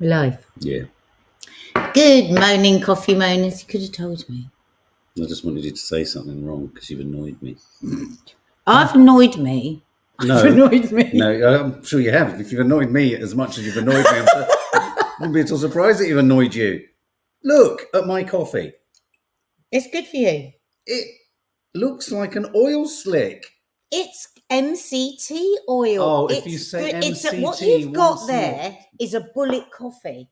We're live. Yeah. Good morning, coffee moaners. You could have told me. I just wanted you to say something wrong because you've annoyed me. I've annoyed me. No. I've annoyed me. No, I'm sure you have. If you've annoyed me as much as you've annoyed me, I wouldn't be at all surprised that you've annoyed you. Look at my coffee. It's good for you. It looks like an oil slick. It's MCT oil. Oh, if you say MCT, what you've got once there more. is a bullet coffee.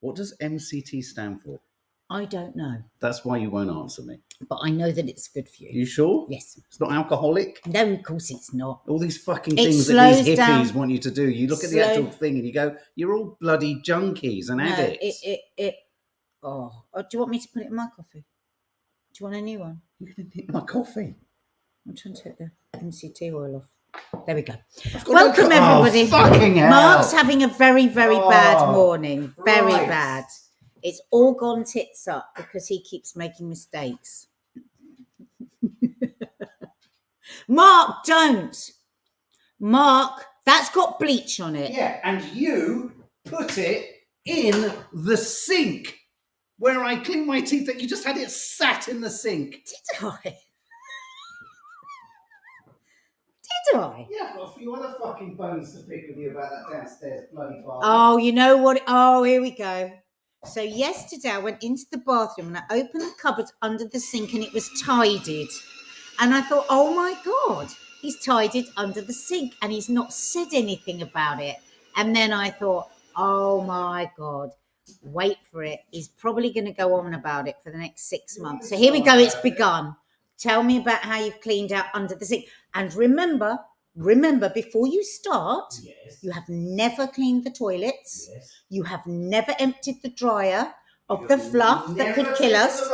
What does MCT stand for? I don't know, That's why you won't answer me. but I know that it's good for you. You sure? Yes. It's not alcoholic? No, of course it's not. All these fucking It things that these slows hippies down. want you to do. You look at the actual thing and you go, you're all bloody junkies and addicts. Oh, do you want me to put it in my coffee? Do you want a new one? You're going to nick my coffee. I'm trying to take the MCT oil off. There we go. Got Welcome, everybody. Oh, fucking hell. Mark's having a very, very bad morning. Very right. bad. It's all gone tits up because he keeps making mistakes. Mark, don't. Mark, that's got bleach on it. Yeah, and you put it in the sink where I clean my teeth. That you just had it sat in the sink. Did I? Did I? Yeah, I've got a few other fucking bones to pick with you about that downstairs bloody bathroom. Oh, you know what? Oh, here we go. So yesterday I went into the bathroom and I opened the cupboard under the sink and it was tidied. And I thought, oh my God, he's tidied under the sink and he's not said anything about it. And then I thought, oh my God, wait for it. He's probably going to go on about it for the next 6 months. So here we go. It's begun. Tell me about how you've cleaned out under the sink. And remember, before you start, Yes. you have never cleaned the toilets. Yes. You have never emptied the dryer of the fluff that could kill us.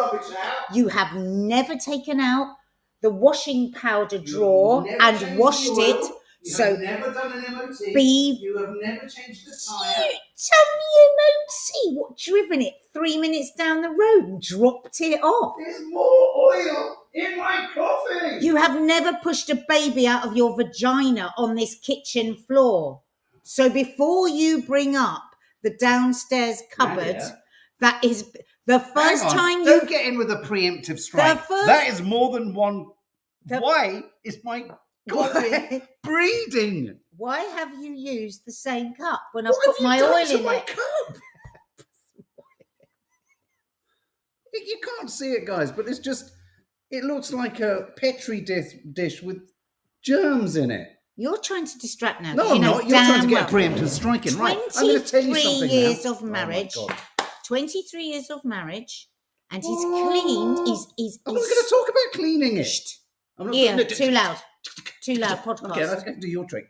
You have never taken out the washing powder drawer and washed it. You have never done an MOT. You have never changed the tyre. Tell me MOT. What, driven it 3 minutes down the road and dropped it off? There's more oil in my coffee. You have never pushed a baby out of your vagina on this kitchen floor. So before you bring up the downstairs cupboard, that is the first time you don't get in with a preemptive strike. That is more than one. Why is my coffee breeding? Why have you used the same cup when I put my oil in it? Cup? You can't see it, guys, but it's just. It looks like a Petri dish with germs in it. You're trying to distract now. No, I'm not. You're trying to get a preemptive strike in. Right. I'm going to tell you something 23 years now. of marriage. Oh my God. 23 years of marriage. And he's cleaned. I'm not going to talk about cleaning it. Shh. I'm not Here, gonna do... too loud. Too loud podcast. Okay, let's do your trick.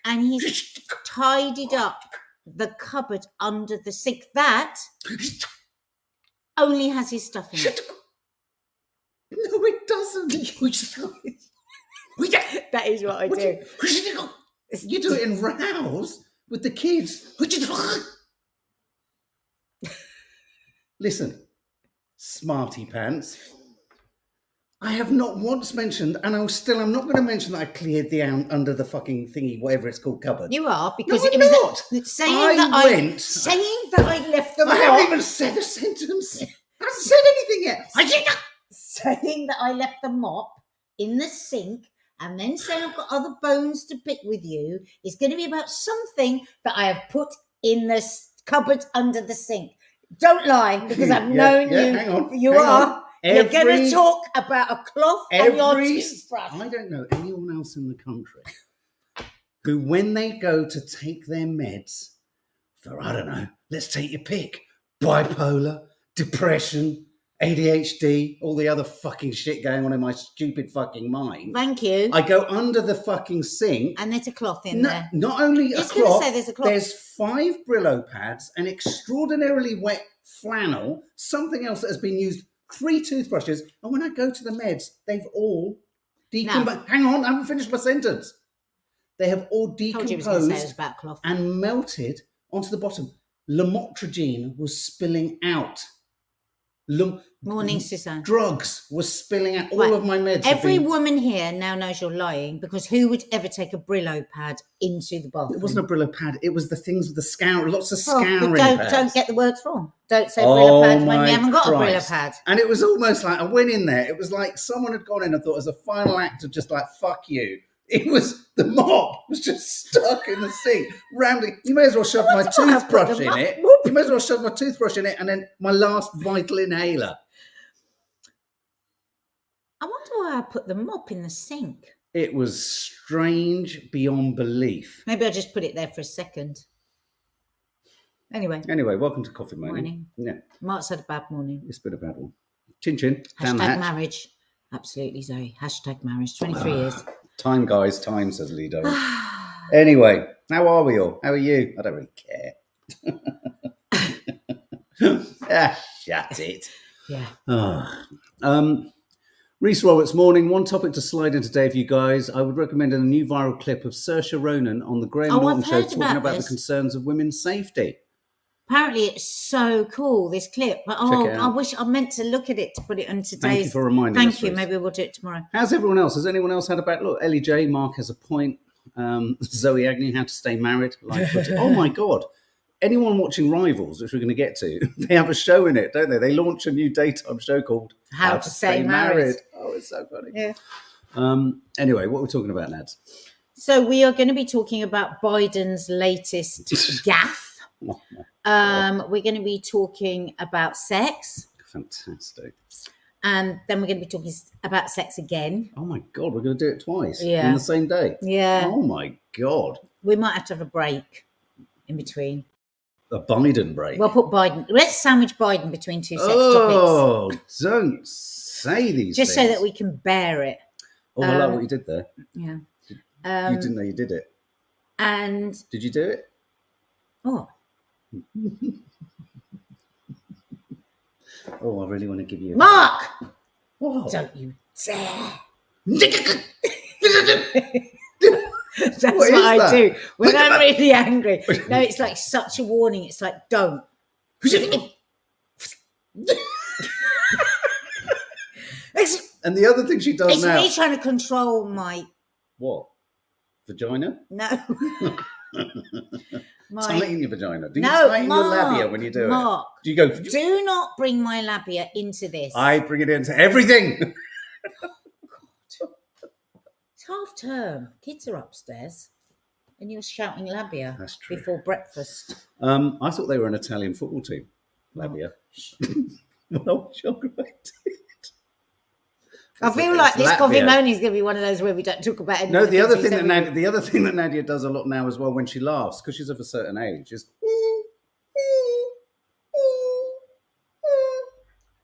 And he's tidied up the cupboard under the sink. That only has his stuff in it. No, it doesn't. That is what I do. You do it in rows with the kids. Listen, smarty pants. I have not once mentioned, and I'm not going to mention that I cleared the under the fucking thingy, whatever it's called, cupboard. You are, because no, it was not. saying that I left the mop. I haven't even said a sentence. I haven't said anything yet. Saying that I left the mop in the sink and then saying I've got other bones to pick with you is going to be about something that I have put in the cupboard under the sink. Don't lie, because I've known you. Hang on. You're going to talk about a cloth and your toothbrush. I don't know anyone else in the country who, when they go to take their meds for, I don't know, let's take your pick, bipolar, depression, ADHD, all the other fucking shit going on in my stupid fucking mind. Thank you. I go under the fucking sink. And there's a cloth in there. Not only a cloth, going to say there's a cloth. There's 5 Brillo pads, an extraordinarily wet flannel, something else that has been used, 3 toothbrushes, and when I go to the meds, they've all decomposed. Hang on, I haven't finished my sentence. They have all decomposed and melted onto the bottom. Lamotrigine was spilling out. Morning, Suzanne. Drugs were spilling out. All Right. of my meds. Every woman here now knows you're lying, because who would ever take a Brillo pad into the bathroom? It wasn't a Brillo pad. It was the things with the scour. Lots of Oh, scouring but pads. don't get the words wrong. Don't say Brillo pads when you haven't got a Brillo pad. And it was almost like I went in there. It was like someone had gone in and thought, as a final act of just like, fuck you. It was, the mop was just stuck in the sink, rambling. You may as well shove my toothbrush in it. You may as well shove my toothbrush in it and then my last vital inhaler. I wonder why I put the mop in the sink. It was strange beyond belief. Maybe I just put it there for a second. Anyway, welcome to Coffee Morning. Yeah. Mark's had a bad morning. It's been a bad one. Chin chin. Hashtag marriage. Absolutely, Zoe. Hashtag marriage. 23 years. Time, guys. Time, says Lido. Anyway, how are we all? How are you? I don't really care. Shut it. Yeah. Reese Roberts morning. One topic to slide in today for you guys. I would recommend a new viral clip of Saoirse Ronan on the Graham Norton show talking about the concerns of women's safety. Apparently it's so cool, this clip. But I wish I meant to look at it to put it on today's. Thank you for reminding us. Thank you. Maybe we'll do it tomorrow. How's everyone else? Has anyone else had a bad look? Ellie J, Mark has a point. Zoe Agnew, how to stay married. Live footage. Oh my God. Anyone watching Rivals, which we're going to get to, they have a show in it, don't they? They launch a new daytime show called How to Stay Married. Oh, it's so funny. Yeah. Anyway, what are we talking about, Nads? So we are going to be talking about Biden's latest gaffe. We're going to be talking about sex. Fantastic. And then we're going to be talking about sex again. Oh my God, we're going to do it twice in the same day. Yeah. Oh my God. We might have to have a break in between. A Biden break. We'll put Biden. Let's sandwich Biden between two sex topics. Oh, don't say these Just things. so that we can bear it. Oh, I like what you did there. Yeah. You didn't know you did it. And did you do it? What? Oh, I really want to give you Mark! What? Don't you dare. That's What what I that? do when I'm really angry. No, it's like such a warning. It's like, don't. And the other thing she does now. It's me trying to control my. What? Vagina? No. Something in your vagina. Do you No, tighten Mark, your labia when you do Mark, it? Do you go? Do not bring my labia into this. I bring it into everything. It's half term. Kids are upstairs. And you're shouting labia before breakfast. I thought they were an Italian football team. Labia. Well, I feel like this coffee moaning is going to be one of those where we don't talk about anything. No, the other thing that Nadia does a lot now as well when she laughs, because she's of a certain age, is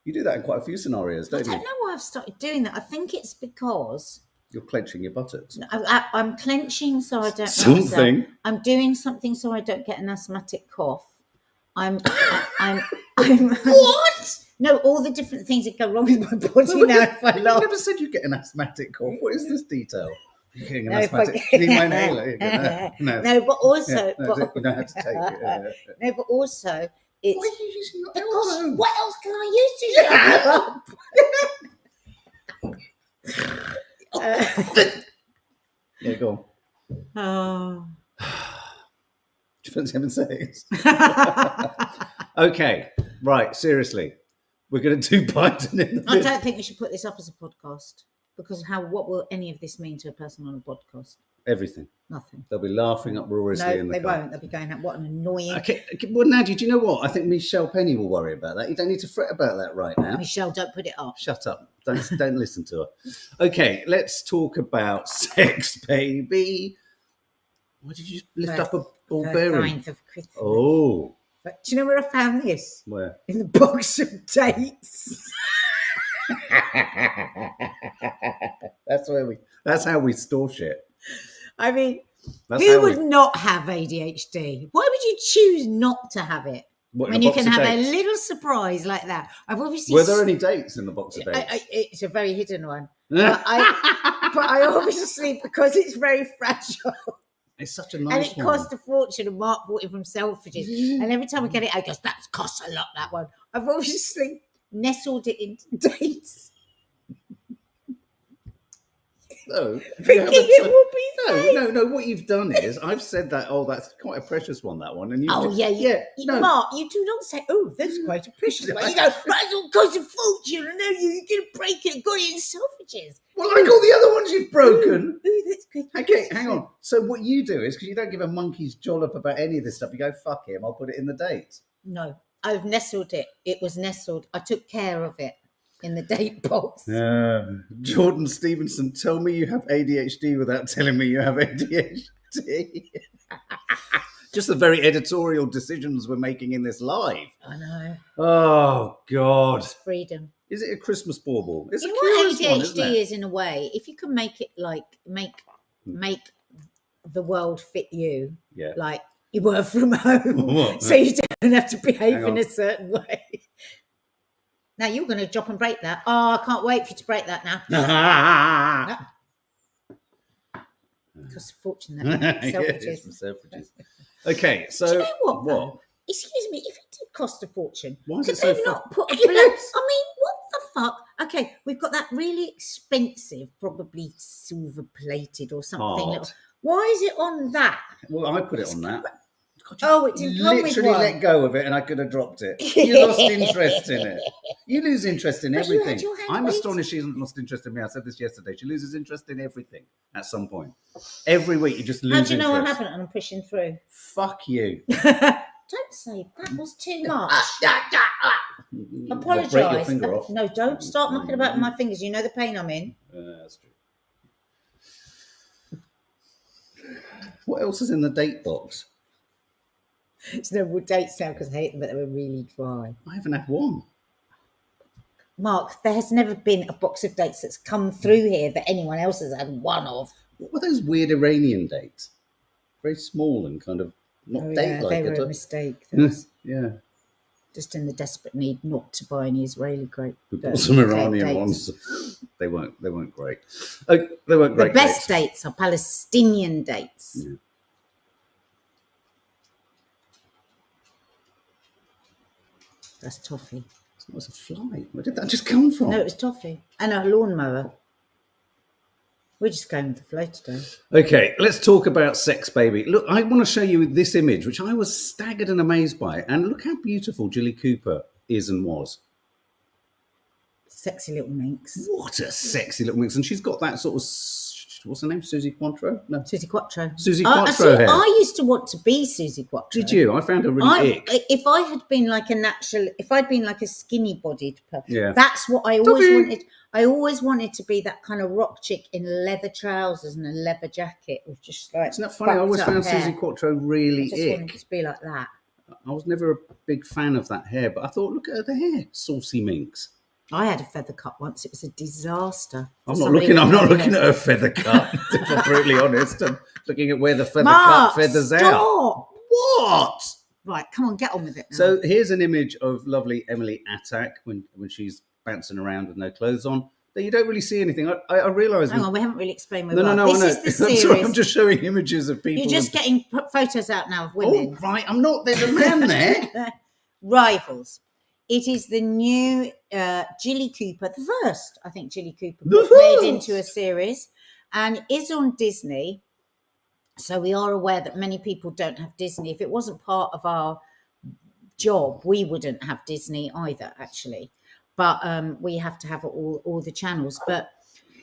you do that in quite a few scenarios, don't you? I don't know why I've started doing that. I think it's because you're clenching your buttocks. I'm clenching so I don't something. I'm doing something so I don't get an asthmatic cough. I'm what? No, all the different things that go wrong with my body now if I laugh. You never said you get an asthmatic cough. What is this detail? You're getting an asthmatic. No, but also, you don't have to take it. No, but also, it's why are you using your because elbow? what else can I use to shut up? Yeah, go on. Oh. Do you fancy having sex? Okay, right. Seriously, we're going to do Biden in the. I don't think we should put this up as a podcast because what will any of this mean to a person on a podcast? Everything. Nothing. They'll be laughing uproariously in the they car. won't. They'll be going, what an annoying. Okay. Well, Nadia, do you know what? I think Michelle Penny will worry about that. You don't need to fret about that right now. Michelle, don't put it up. Shut up. Don't listen to her. Okay, let's talk about sex, baby. Why did you lift up a ball bearing? 9th of Christmas. Oh. But do you know where I found this? Where? In the box of dates. That's how we store shit. I mean, who would not have ADHD? Why would you choose not to have it? When you can have a little surprise like that. I've obviously. Were there any dates in the box of dates? It's a very hidden one. But I obviously, because it's very fragile. It's such a nice one. And it cost a fortune, and Mark bought it from Selfridges. And every time I get it, I go, that costs a lot, that one. I've obviously nestled it into dates. No, Thinking it will be safe. no. What you've done is I've said that. Oh, that's quite a precious one. That one, and you. Oh yeah, no. Mark, you do not say, "Oh, that's quite a precious one." You go, "Right, it's all cost a fortune. I know you're going to break it. Got it in selfridges." Well, like all the other ones you've broken. Ooh, that's good. Okay, hang on. So what you do is because you don't give a monkey's jollop about any of this stuff. You go, "Fuck him. I'll put it in the date." No, I've nestled it. It was nestled. I took care of it in the date box. Jordan Stevenson, tell me you have ADHD without telling me you have ADHD. Just the very editorial decisions we're making in this live. I know. Oh, God. It's freedom. Is it a Christmas bauble? It's You a know what curious one, isn't ADHD it? is in a way? If you can make it like, make the world fit you, Yeah. like you work from home, so you don't have to behave in a certain way. Now you're going to drop and break that. Oh, I can't wait for you to break that now. It costs a fortune then. Selfridges. Okay, so do you know what? what? Though? Excuse me, if it did cost a fortune, Why is could it so they not put a Yes. I mean, what the fuck? Okay, we've got that really expensive, probably silver plated or something. Heart. Why is it on that? Well, I put it on that. Oh, it didn't come with literally one. let go of it and I could have dropped it. You lost interest in it. You lose interest in But you had everything. your hand I'm weighted. astonished she hasn't lost interest in me. I said this yesterday. She loses interest in everything at some point. Every week you just lose How do you know I interest. haven't and I'm pushing through? Fuck you. Don't say that was too much. Apologise. Break your finger off. No, don't start mucking about with my fingers. You know the pain I'm in. That's true. What else is in the date box? It's no more dates now because I hate them, but they were really dry. I haven't had one. Mark, there has never been a box of dates that's come through here that anyone else has had one of. What were those weird Iranian dates? Very small and kind of not date-like. They were a mistake. That was Yeah. just in the desperate need not to buy any Israeli We bought some Iranian ones. They weren't great. They weren't great. The best dates are Palestinian dates. Yeah. That's toffee. It was a fly. Where did that just come from? No, it was toffee. And a lawnmower. We're just going with the flow today. Okay, let's talk about sex, baby. Look, I want to show you this image, which I was staggered and amazed by. And look how beautiful Jilly Cooper is and was. Sexy little minx. What a sexy little minx. And she's got that sort of, what's her name? Susie Quattro? No. Susie Quattro. Susie Quattro hair. I used to want to be Susie Quattro. Did you? I found her really ick. If I had been like if I'd been like a skinny bodied person, Yeah. that's what I always wanted. I always wanted to be that kind of rock chick in leather trousers and a leather jacket with just like. Isn't that funny? I always found Susie Quattro really I just ick. wanted to be like that. I was never a big fan of that hair, but I thought, look at her hair, saucy minx. I had a feather cut once. It was a disaster. I'm not looking at her feather cut, if I'm brutally honest. I'm looking at where the feather cut feathers out. What? Right, come on, get on with it now. So here's an image of lovely Emily Attack when she's bouncing around with no clothes on. But you don't really see anything. I realise. Hang on, we haven't really explained where No, we are. I know. This is the series. Sorry, I'm just showing images of people. You're just getting photos out now of women. Oh, right. I'm not. There's a man there. Rivals. It is the new Jilly Cooper, the first, I think, Jilly Cooper The book made first. into a series and is on Disney. So we are aware that many people don't have Disney. If it wasn't part of our job, we wouldn't have Disney either, actually. But we have to have all the channels. But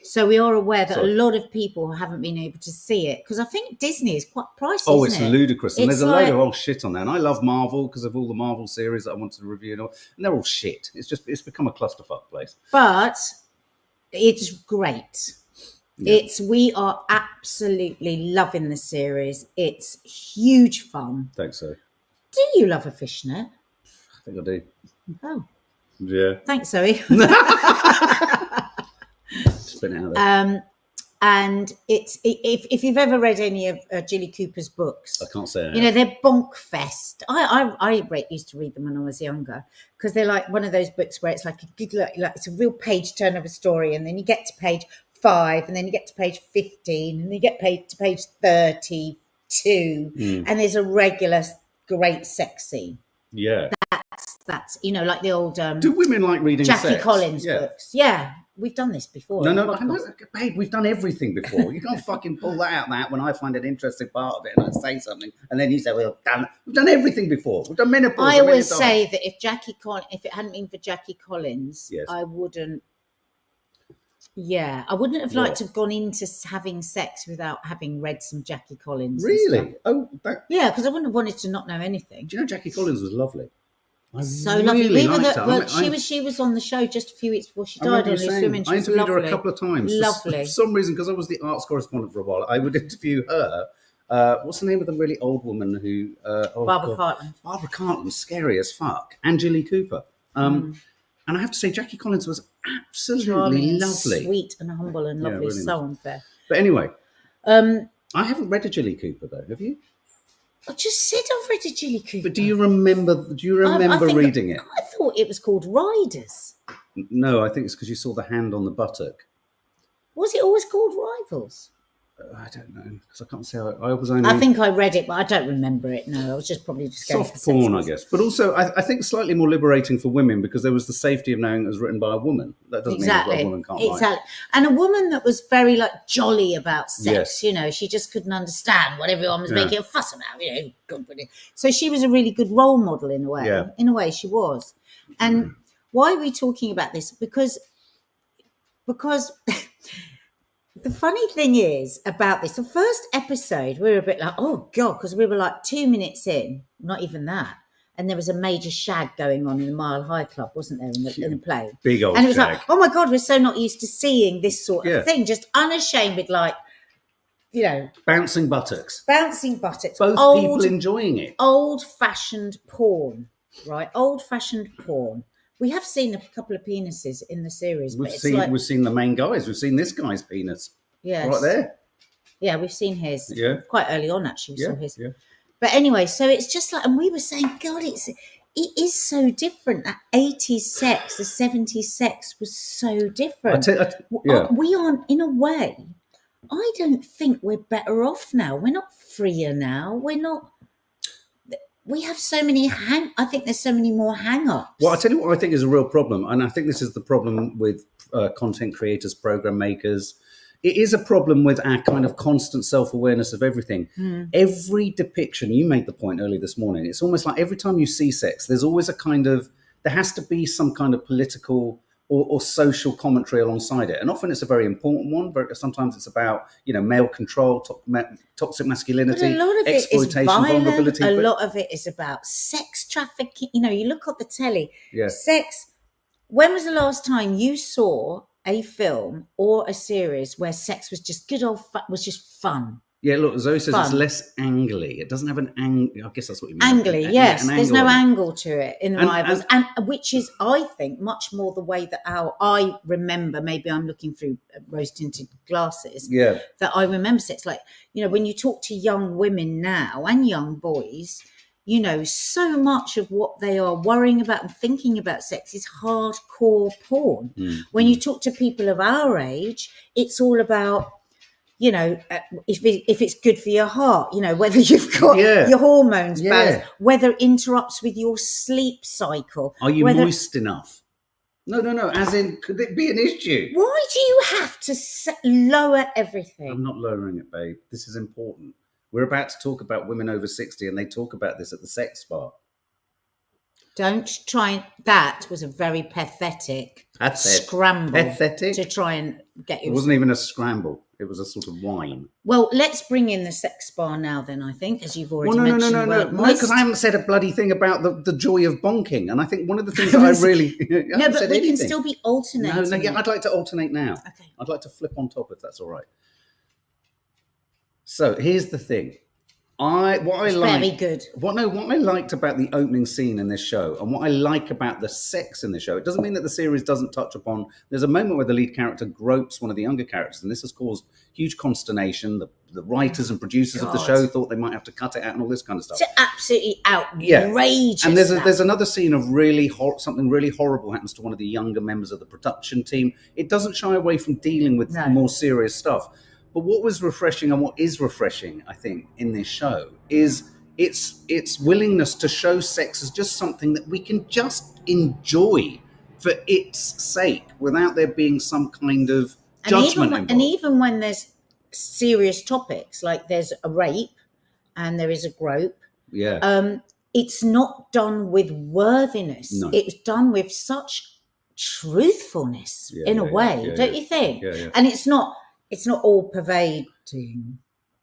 so we are aware that a lot of people haven't been able to see it because I think Disney is quite pricey. Oh, isn't it's it? ludicrous. And It's there's a load like- of old shit on there. And I love Marvel because of all the Marvel series that I wanted to review. And they're all shit. It's become a clusterfuck place. But it's great. Yeah. We are absolutely loving the series. It's huge fun. Thanks, so. Do you love a fishnet? I think I do. Oh, Yeah. thanks, Zoe. Spin it out there. And if you've ever read any of Jilly Cooper's books, I can't say it. you know, they're bonk fest. I used to read them when I was younger because they're like one of those books where it's like a good, like it's a real page turn of a story, and then you get to page 5, and then you get to page 15, and then you get to page 32, and there's a regular great sex scene. Yeah. That's like the old Do women like reading Jackie sex? Collins Yeah. books. Yeah, we've done this before. No, on the no, podcast. babe, we've done everything before. You can't fucking pull that out that when I find an interesting part of it and I say something, and then you say, "Well, we've done everything before. We've done menopause." I always say that if it hadn't been for Jackie Collins, Yes. I wouldn't. Yeah, I wouldn't have liked to have gone into having sex without having read some Jackie Collins. Really? Oh, yeah, because I wouldn't have wanted to not know anything. Do you know Jackie Collins was lovely? So lovely. We were she was on the show just a few weeks before she died on the swimming. I interviewed her a couple of times. Lovely. For some reason, because I was the arts correspondent for a while, I would interview her. What's the name of the really old woman who? Barbara Cartland. Barbara Cartland, scary as fuck. And Jilly Cooper. And I have to say, Jackie Collins was absolutely charming, lovely, sweet and humble and lovely. Really so nice. Unfair. But anyway, I haven't read a Jilly Cooper though. Have you? I just said I've read a Jilly Cooper. But do you remember reading it? I thought it was called Riders. No, I think it's because you saw the hand on the buttock. Was it always called Rivals? I don't know, because I can't say I was only... I think I read it, but I don't remember it. No, I was just probably just going soft porn, I guess. But also, I think slightly more liberating for women because there was the safety of knowing it was written by a woman. That doesn't mean a woman can't write. And a woman that was very jolly about sex. Yes. She just couldn't understand what everyone was making a fuss about. So she was a really good role model in a way. Yeah. In a way, she was. And why are we talking about this? Because the funny thing is about this, the first episode, we were a bit like, oh, God, because we were 2 minutes in, not even that. And there was a major shag going on in the Mile High Club, wasn't there, in the play? Big old shag. And it was shag. oh, my God, we're so not used to seeing this sort of thing. Just unashamed, bouncing buttocks. Both people enjoying it. Old-fashioned porn, right? Old-fashioned porn. We have seen a couple of penises in the series. We've seen the main guys. We've seen this guy's penis. Yes. Right there. Yeah, we've seen his. Yeah. Quite early on, actually, we saw his. Yeah. But anyway, so it's just and we were saying, God, it is so different. That 80s sex, the 70s sex was so different. We aren't, in a way, I don't think we're better off now. We're not freer now. We're not... We have so many I think there's so many more hang-ups. Well, I'll tell you what I think is a real problem, and I think this is the problem with content creators, program makers. It is a problem with our kind of constant self-awareness of everything. Every depiction, you made the point earlier this morning, it's almost like every time you see sex, there's always there has to be some kind of political or social commentary alongside it. And often it's a very important one, but sometimes it's about, male control, toxic masculinity, exploitation, vulnerability. A lot of it is about sex trafficking. You look at the telly, sex. When was the last time you saw a film or a series where sex was just was just fun? Yeah, look, Zoe says it's less angly. It doesn't have an angle. I guess that's what you mean. Angly, yes. There's no angle to it in the Rivals. And which is, I think, much more the way that I remember, maybe I'm looking through rose-tinted glasses, that I remember sex. When you talk to young women now and young boys, so much of what they are worrying about and thinking about sex is hardcore porn. When you talk to people of our age, it's all about... if it's good for your heart, whether you've got your hormones balanced, whether it interrupts with your sleep cycle. Are you moist enough? No. As in, could it be an issue? Why do you have to lower everything? I'm not lowering it, babe. This is important. We're about to talk about women over 60, and they talk about this at the sex spa. Don't try. That was a very pathetic scramble. Pathetic? To try and get you. It wasn't even a scramble. It was a sort of whine. Well, let's bring in the sex spa now then, I think, as you've already mentioned. No, because I haven't said a bloody thing about the joy of bonking. And I think one of the things that I really... No, but we can still be alternating. No, I'd like to alternate now. Okay. I'd like to flip on top if that's all right. So here's the thing. Very good. What I liked about the opening scene in this show, and what I like about the sex in the show, it doesn't mean that the series doesn't touch upon. There's a moment where the lead character gropes one of the younger characters, and this has caused huge consternation. The writers and producers of the show thought they might have to cut it out and all this kind of stuff. It's absolutely outrageous. And there's another scene of something really horrible happens to one of the younger members of the production team. It doesn't shy away from dealing with more serious stuff. But what was refreshing and what is refreshing, I think, in this show is It's willingness to show sex as just something that we can just enjoy for its sake, without there being some kind of judgment involved. And even when there's serious topics, like there's a rape and there is a grope, it's not done with worthiness. No. It's done with such truthfulness in a way, don't you think? Yeah. And it's not all pervading.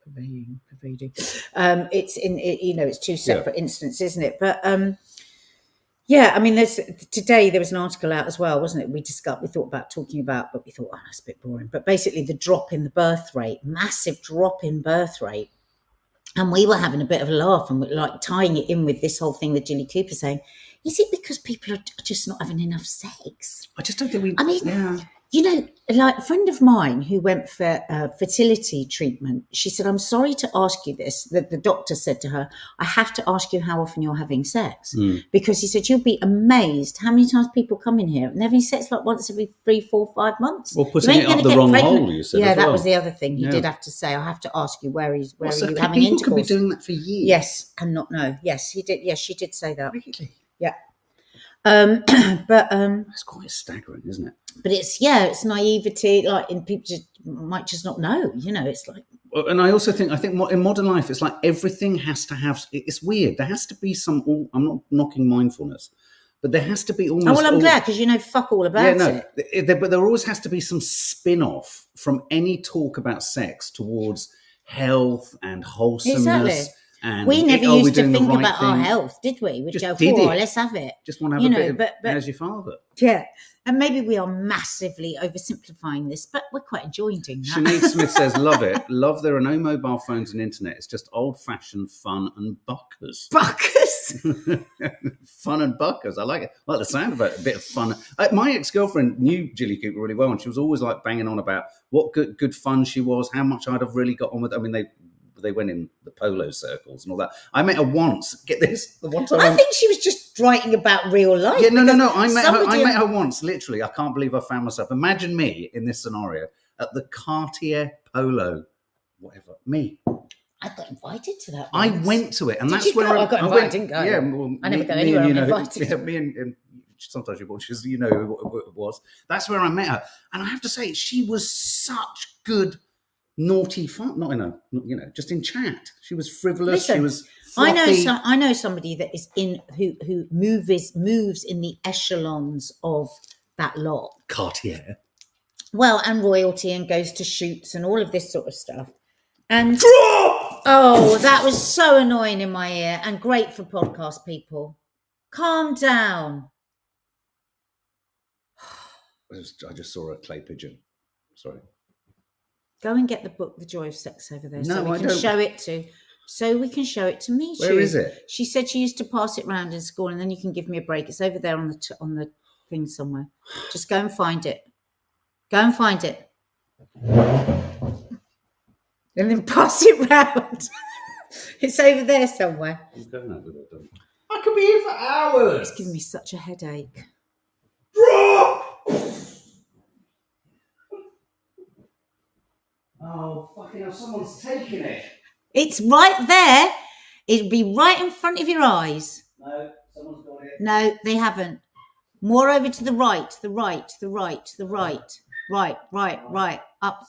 It's in it, it's two separate instances, isn't it? But I mean, today there was an article out as well, wasn't it? We thought about talking about, but we thought, oh, that's a bit boring. But basically, the drop in the birth rate, massive drop in birth rate. And we were having a bit of a laugh and like tying it in with this whole thing with Jilly Cooper saying, is it because people are just not having enough sex? I just don't think we... I mean, like a friend of mine who went for fertility treatment, she said, I'm sorry to ask you this. The doctor said to her, I have to ask you how often you're having sex. Because he said, you'll be amazed how many times people come in here and they're having sex like once every 3, 4, 5 months. Or putting it up the wrong hole, you said. Yeah, that was the other thing. He did have to say, I have to ask you, where are you having intercourse? People could be doing that for years. Yes, and not know. Yes, he did. Yes, she did say that. Really? Yeah. But that's quite staggering, isn't it? But it's naivety, like, and people might just not know, it's like. And I think in modern life, it's like everything has to have, it's weird. There has to be I'm not knocking mindfulness, but there has to be almost. Oh, well, I'm glad, because fuck all about it. But there always has to be some spin-off from any talk about sex towards health and wholesomeness. Exactly. And we never used to think about our health, did we? We'd go, let's have it. Just want to have a bit of how's your father? Yeah. And maybe we are massively oversimplifying this, but we're quite enjoying doing that. Sinead Smith says, love it. Love there are no mobile phones and internet. It's just old-fashioned fun and buckers. Buckers? Fun and buckers. I like it. I like the sound of it. A bit of fun. My ex-girlfriend knew Jilly Cooper really well, and she was always like banging on about what good fun she was, how much I'd have really got on with. I mean, they went in the polo circles and all that. I met her once. Get this. The one time I think she was just writing about real life. Yeah, no. I met her once. Literally, I can't believe I found myself. Imagine me in this scenario at the Cartier Polo, whatever. Me. I got invited to that. I went to it, and Did that's you where go? I got invited. I didn't go. Yeah, well, I never go anywhere. I'm invited. Yeah, me and sometimes you watch, who it was. That's where I met her, and I have to say, she was such good. Naughty fun, not in a, just in chat. She was frivolous. Listen, she was fluffy. I know somebody that is who moves in the echelons of that lot. Cartier. Well, and royalty, and goes to shoots and all of this sort of stuff. And oh, that was so annoying in my ear, and great for podcast people. Calm down. I just saw a clay pigeon. Sorry. Go and get the book, The Joy of Sex, over there, no, so we can show it to. So we can show it to Michu. Where is it? She said she used to pass it round in school, and then you can give me a break. It's over there on the thing somewhere. Just go and find it. Go and find it, and then pass it round. It's over there somewhere. I could be here for hours. It's giving me such a headache. Oh, fucking hell, someone's taking it. It's right there. It'll be right in front of your eyes. No, someone's got it. No, they haven't. More over to the right, the right, the right, the right. Right. Up.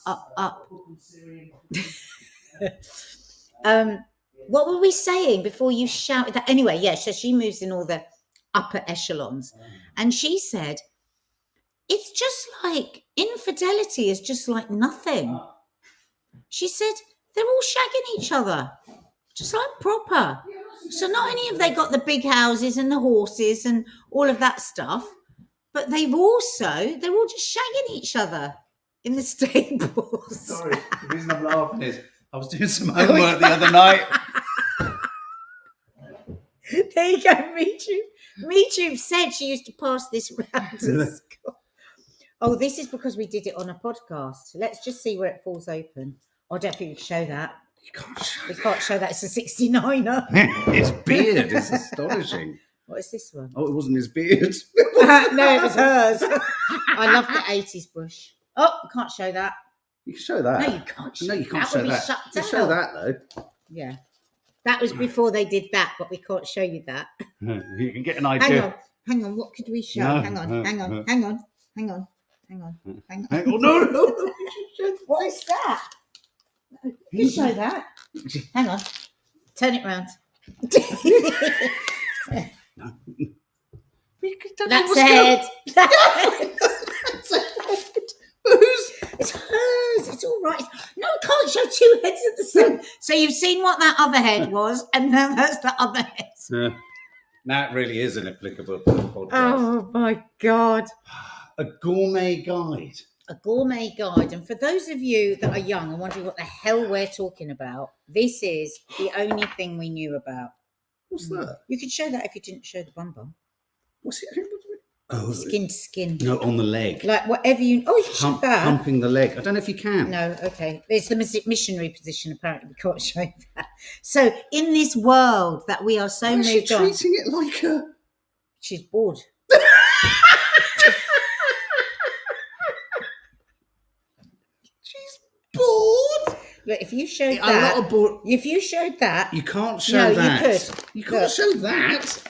What were we saying before you shouted that? Anyway, yeah, so she moves in all the upper echelons. And she said, it's just like, infidelity is just like nothing. She said, they're all shagging each other, just like proper. So not only have they got the big houses and the horses and all of that stuff, but they're all just shagging each other in the stables. Sorry, the reason I'm laughing is I was doing some homework the other night. There you go, Michu said she used to pass this round to school. Oh, this is because we did it on a podcast. Let's just see where it falls open. I don't think we can show that. We can't show that. It's a 69er. His beard is astonishing. What is this one? Oh, it wasn't his beard. No, it was hers. I love the 80s bush. Oh, I can't show that. You can show that. No, you can't show that. No, you can't show that. Shut you down. show that, though. Yeah. That was before they did that, but we can't show you that. You can get an idea. Hang on. What could we show? No, Hang on. no. Hang on. No. What is that? You can show that. Hang on. Turn it round. That's the head. It's hers. It's all right. No, I can't show two heads at the same. So you've seen what that other head was, and now that's the other head. That really is inapplicable for the podcast. Oh my God. A gourmet guide. A gourmet guide. And for those of you that are young and wondering what the hell we're talking about, this is the only thing we knew about. What's that? You could show that if you didn't show the bum bum. What's it? Oh, Skin to skin. No, on the leg. Like whatever you. Oh, you should show that. Humping the leg. I don't know if you can. No, okay. It's the missionary position. Apparently, we can't show you that. So, in this world that we are so Why is she moved on, treating it like a. she's bored. She's bored. Look, if you showed A that, lot of bored. if you showed that, You can't show that. you could. You can't show that.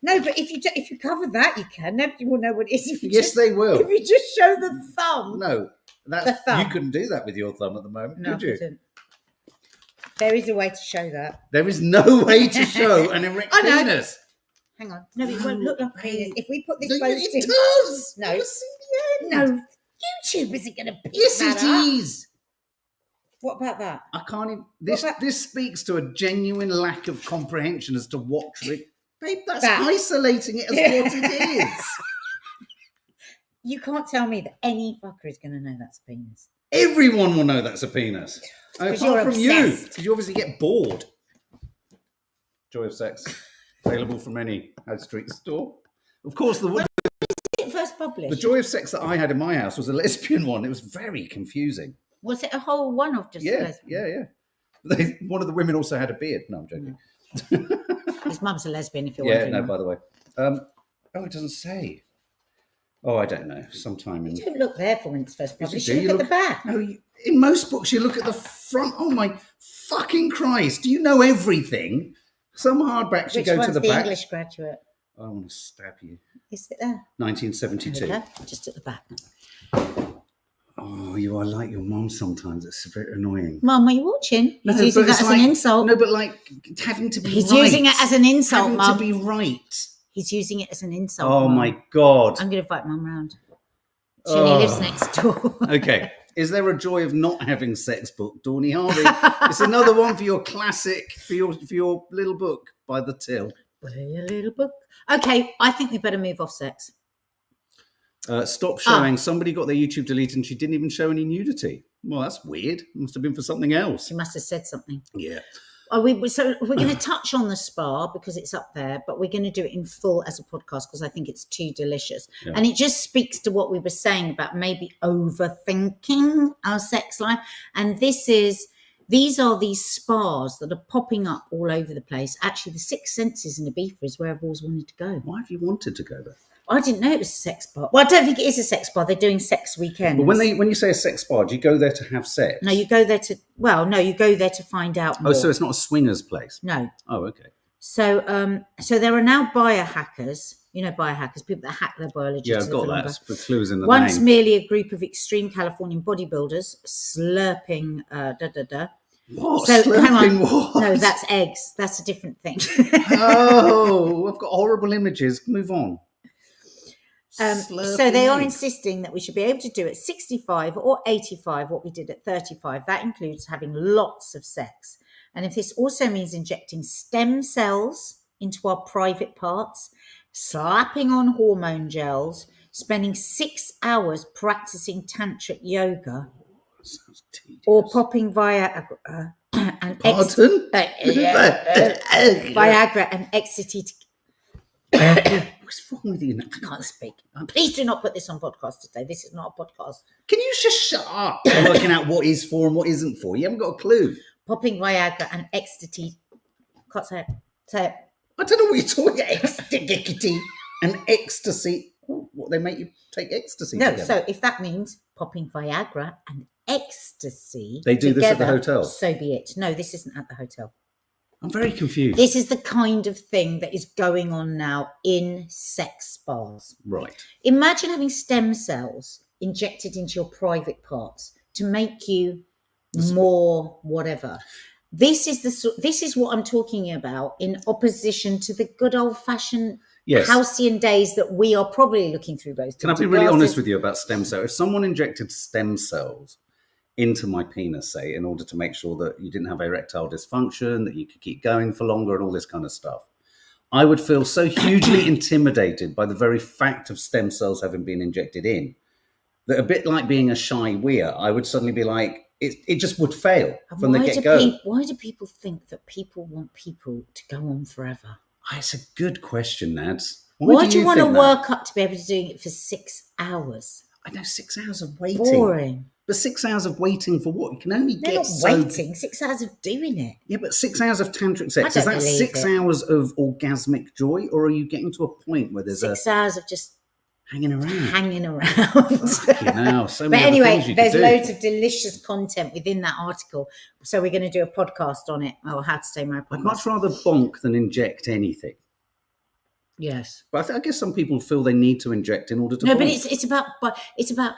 No, but if you cover that, you can. Nobody will know what it is. If you Yes, just, they will. If you just show the thumb. No, The thumb. you couldn't do that with your thumb at the moment, No, could you? I couldn't. There is a way to show that. There is no way to show an erect I know. penis. Hang on. No, it won't look like a penis. If we put this No, close it to... does. No. You've seen the end. No. YouTube isn't going to pick Yes, that it up. is. What about that? I can't even. What about- This speaks to a genuine lack of comprehension as to what trick. Babe, that's That. isolating it as what it is. You can't tell me that any fucker is going to know that's a penis. Everyone will know that's a penis. 'Cause Apart you're from you, obsessed. because you obviously get bored. Joy of Sex, available from any high street store. Of course, When was it first published? the Joy of Sex that I had in my house was a lesbian one. It was very confusing. Was it a whole one of just lesbian? Yeah. One of the women also had a beard. No, I'm joking. His mum's a lesbian, if you're Yeah, wondering. no, by the way. Oh, it doesn't say. Oh, I don't know. Sometime in. You don't look there for when it's first Yes, published. you You do. look at the back. No, in most books, you look at the front. Oh, my fucking Christ. Do you know everything? Some hardbacks, you Which go one's to the the back. English graduate? I want to stab you. Is it there? There 1972. we go. Just at the back. Oh, you are like your mum sometimes. It's a bit annoying. Mum, are you watching? He's No, using but that it's as like- an insult. No, but like having to be He's right. using it as an insult, having Mum. to be right. He's using it as an insult. Oh, Mum. my God. I'm going to invite Mum round. She only lives next door. Okay. Is there a joy of not having sex book, Dawny Harvey? It's another one for your classic, for your little book by the till. Buy a little book. Okay, I think we better move off sex. Stop showing. Somebody got their YouTube deleted and she didn't even show any nudity. Well, that's weird. Must have been for something else. She must have said something. Yeah. So we're going to touch on the spa because it's up there, but we're going to do it in full as a podcast because I think it's too delicious. Yeah. And it just speaks to what we were saying about maybe overthinking our sex life. And these are these spas that are popping up all over the place. Actually, the Six Senses in Ibiza is where I've always wanted to go. Why have you wanted to go there? I didn't know it was a sex spa. Well, I don't think it is a sex spa. They're doing sex weekends. But when you say a sex spa, do you go there to have sex? No, you go there to find out more. Oh, so it's not a swingers place? No. Oh, okay. So there are now biohackers. You know, biohackers, people that hack their biology. Yeah, to I've live got longer. that. The clues in the Once name. merely a group of extreme Californian bodybuilders slurping What? So hang Slurping on. what? No, that's eggs. That's a different thing. Oh, I've got horrible images. Move on. So they are insisting that we should be able to do at 65 or 85 what we did at 35. That includes having lots of sex. And if this also means injecting stem cells into our private parts, slapping on hormone gels, spending 6 hours practicing tantric yoga, Sounds tedious. or popping Viagra and Pardon? Viagra and ecstasy. What's wrong with you now? I can't speak. Please do not put this on podcast today. This is not a podcast. Can you just shut up? I'm working out what is for and what isn't for. You haven't got a clue. Popping Viagra and ecstasy. Can't say it. Say it. I don't know what you're talking about. Ecstasy and ecstasy. Oh, what, they make you take ecstasy No, together? so if that means popping Viagra and ecstasy, They do this at the together, hotel? So be it. No, this isn't at the hotel. I'm very confused. This is the kind of thing that is going on now in sex spas. Right. Imagine having stem cells injected into your private parts to make you more whatever. This is what I'm talking about, in opposition to the good old-fashioned halcyon days that we are probably looking through those. Can I be really honest with you about stem cells? If someone injected stem cells into my penis, say, in order to make sure that you didn't have erectile dysfunction, that you could keep going for longer and all this kind of stuff, I would feel so hugely intimidated by the very fact of stem cells having been injected in, that a bit like being a shy weir, I would suddenly be like, it just would fail from the get-go. Why do people think that people want people to go on forever? It's a good question, Nads. Why do you want to work up to be able to do it for 6 hours? I know, 6 hours of waiting. Boring. But 6 hours of waiting for what? You can only They're not waiting. 6 hours of doing it. Yeah, but 6 hours of tantric sex, is that 6 hours of orgasmic joy, or are you getting to a point where there's 6 hours of just hanging around? But anyway, there's loads of delicious content within that article, so we're going to do a podcast on it. Oh, how to stay my podcast. I'd much rather bonk than inject anything. Yes, but I guess some people feel they need to inject in order to. No, bonk. but it's about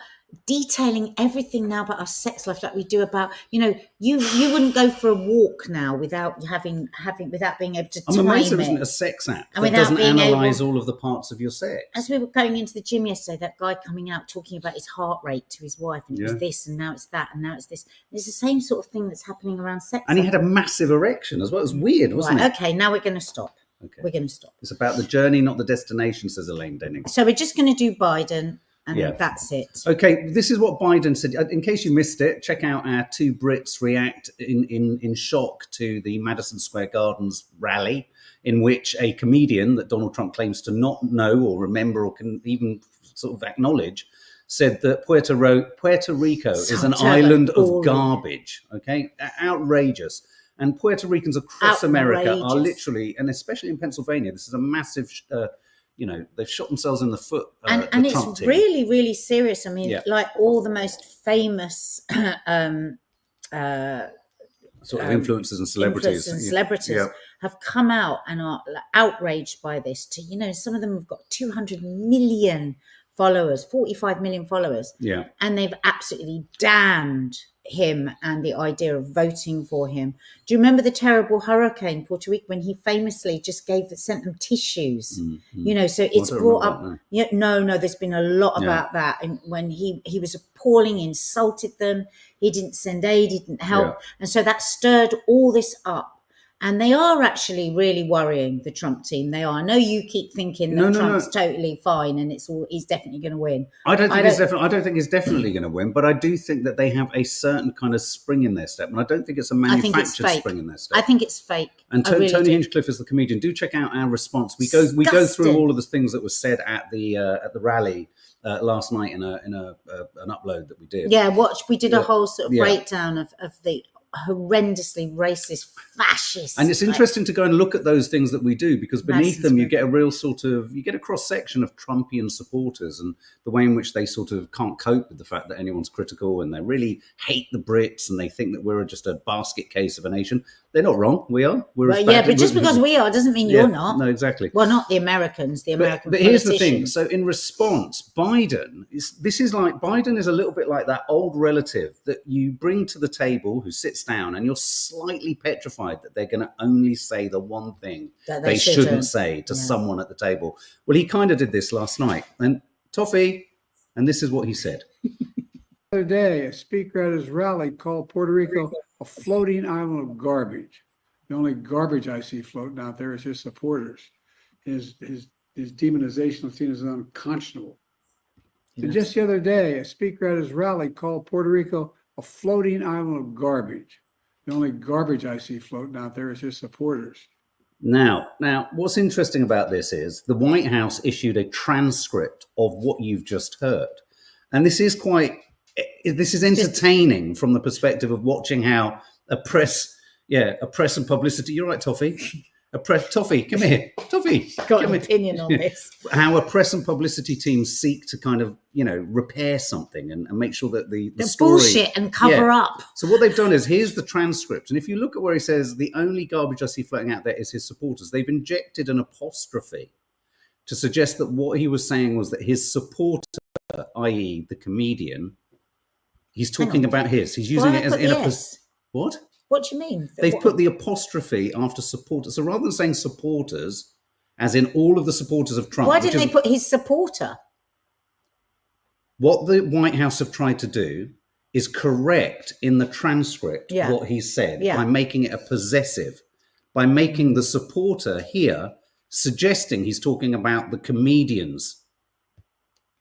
detailing everything now about our sex life, like we do about, you wouldn't go for a walk now without without being able to time it. I'm amazed there isn't a sex app that doesn't analyse all of the parts of your sex. As we were going into the gym yesterday, that guy coming out talking about his heart rate to his wife, and it was this, and now it's that, and now it's this. It's the same sort of thing that's happening around sex. And he had a massive erection as well. It was weird, wasn't it? Okay, now we're going to stop. Okay. We're going to stop. It's about the journey, not the destination, says Elaine Denning. So we're just going to do Biden. And that's it. Okay, this is what Biden said. In case you missed it, check out our two Brits react in shock to the Madison Square Gardens rally, in which a comedian that Donald Trump claims to not know or remember or can even sort of acknowledge said that Puerto Rico is an island of garbage. Okay, outrageous. And Puerto Ricans across America are literally, and especially in Pennsylvania, this is a massive... they've shot themselves in the foot. And it's really, really serious. I mean, like all the most famous sort of influencers and celebrities have come out and are outraged by this. Some of them have got 200 million followers, 45 million followers. Yeah. And they've absolutely damned him and the idea of voting for him. Do you remember the terrible hurricane, Puerto Rico, when he famously just sent them tissues? Mm-hmm. So it's brought up. No, there's been a lot about that. And when he was appalling, he insulted them. He didn't send aid, he didn't help. Yeah. And so that stirred all this up. And they are actually really worrying, the Trump team. They are. I know you keep thinking that Trump's totally fine and he's definitely going to win. I don't think he's definitely going to win, but I do think that they have a certain kind of spring in their step, and I don't think it's a manufactured spring in their step. I think it's fake. And Tony Hinchcliffe is the comedian. Do check out our response. We go through all of the things that were said at the rally last night in an upload that we did. Yeah, we did a whole sort of breakdown of the horrendously racist, fascist. And it's interesting to go and look at those things that we do, because beneath them you get a real you get a cross-section of Trumpian supporters and the way in which they sort of can't cope with the fact that anyone's critical, and they really hate the Brits and they think that we're just a basket case of a nation. They're not wrong. We are. But just because we are doesn't mean you're not. No, exactly. Well, not the Americans, American But here's the thing. So in response, Biden is a little bit like that old relative that you bring to the table who sits down and you're slightly petrified that they're going to only say the one thing that they shouldn't say to someone at the table. Well, he kind of did this last night. And Toffee, and this is what he said. The other day, a speaker at his rally called Puerto Rico a floating island of garbage. The only garbage I see floating out there is his supporters. His demonization of Latinos is unconscionable. Yes. And just the other day, a speaker at his rally called Puerto Rico a floating island of garbage. The only garbage I see floating out there is his supporters. Now, what's interesting about this is the White House issued a transcript of what you've just heard. And this is entertaining from the perspective of watching how a press and publicity, you're right, Toffee, Toffee, come here. Toffee, Got come an here. opinion on this. How a press and publicity teams seek to kind of, repair something and make sure that the story... bullshit and cover up. So what they've done is, here's the transcript. And if you look at where he says, the only garbage I see floating out there is his supporters, they've injected an apostrophe to suggest that what he was saying was that his supporter, i.e. the comedian, he's talking about his. He's using it as in a... What? What do you mean? They've put the apostrophe after supporters. So rather than saying supporters, as in all of the supporters of Trump... Why didn't they put his supporter? What the White House have tried to do is correct in the transcript what he said by making it a possessive, by making the supporter here suggesting he's talking about the comedians.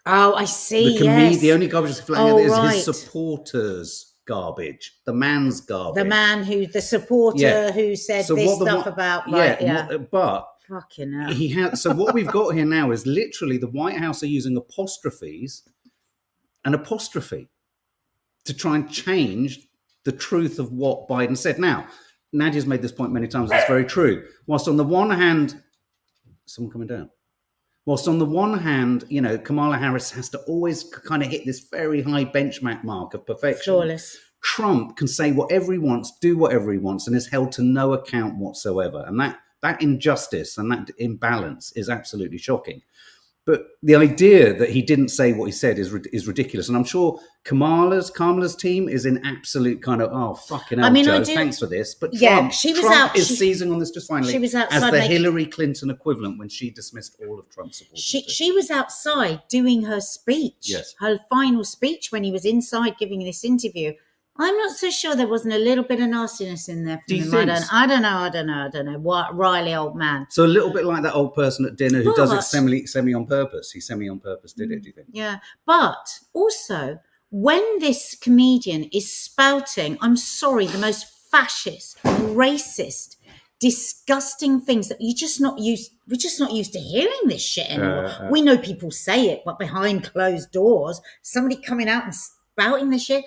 Oh, I see. The only garbage that's flying is his supporters' garbage, the man's garbage. The man the supporter who said this stuff about, but fucking hell. So what we've got here now is literally the White House are using an apostrophe to try and change the truth of what Biden said. Now, Nadia's made this point many times. It's very true. Whilst on the one hand, someone coming down. Whilst on the one hand, Kamala Harris has to always kind of hit this very high benchmark mark of perfection. Flawless. Trump can say whatever he wants, do whatever he wants, and is held to no account whatsoever. And that injustice and that imbalance is absolutely shocking. But the idea that he didn't say what he said is ridiculous. And I'm sure Kamala's team is in absolute kind of, fucking hell, Joe, thanks for this. But Trump is seizing on this just finally as the Hillary Clinton equivalent when she dismissed all of Trump's supporters. She was outside doing her speech, her final speech when he was inside giving this interview. I'm not so sure there wasn't a little bit of nastiness in there from him. I don't know. What, Riley, old man. So a little bit like that old person at dinner who does it semi on purpose. He semi on purpose did it, do you think? Yeah. But also, when this comedian is spouting, I'm sorry, the most fascist, racist, disgusting things that we're just not used to hearing this shit anymore. We know people say it, but behind closed doors, somebody coming out and spouting this shit.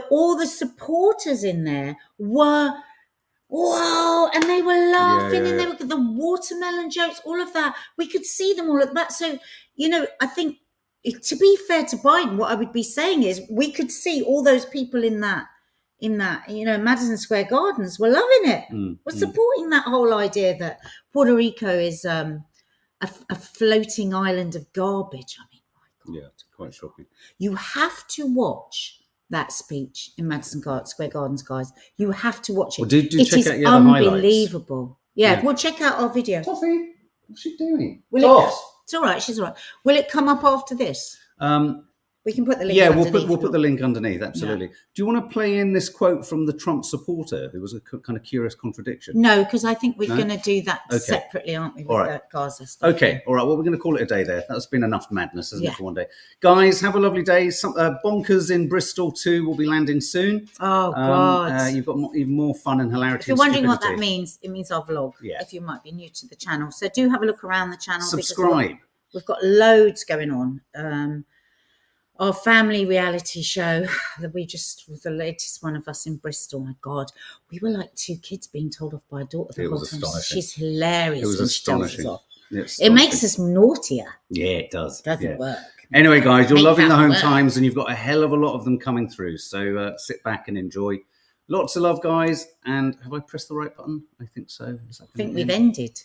All the supporters in there were, whoa, and they were laughing and they were the watermelon jokes, all of that. We could see them all at that. So, I think to be fair to Biden, what I would be saying is we could see all those people in that, Madison Square Gardens were loving it. We're supporting that whole idea that Puerto Rico is a floating island of garbage. I mean, my God. Yeah, it's quite shocking. You have to watch that speech in Madison Square Gardens, guys. You have to watch it. Well, do check out the unbelievable. Yeah, we'll check out our video. Toffee, what's she doing? It's all right. She's all right. Will it come up after this? We can put the link underneath. we'll put the link underneath, absolutely. Yeah. Do you want to play in this quote from the Trump supporter who was a kind of curious contradiction? No, because I think we're going to do that separately, aren't we, with that Gaza stuff? Okay, all right. Well, we're going to call it a day there. That's been enough madness, hasn't it, for one day? Guys, have a lovely day. Bonkers in Bristol 2 will be landing soon. Oh, God. You've got even more fun and hilarity. If you're wondering what that means, it means our vlog, if you might be new to the channel. So do have a look around the channel. Subscribe. We've got loads going on. Our family reality show that was the latest one of us in Bristol. My God, we were like two kids being told off by a daughter the whole time. She's hilarious. It was astonishing. It makes us naughtier. Yeah, it does. Doesn't work. Anyway, guys, you're loving the home times and you've got a hell of a lot of them coming through. So sit back and enjoy. Lots of love, guys. And have I pressed the right button? I think so. I think we've ended.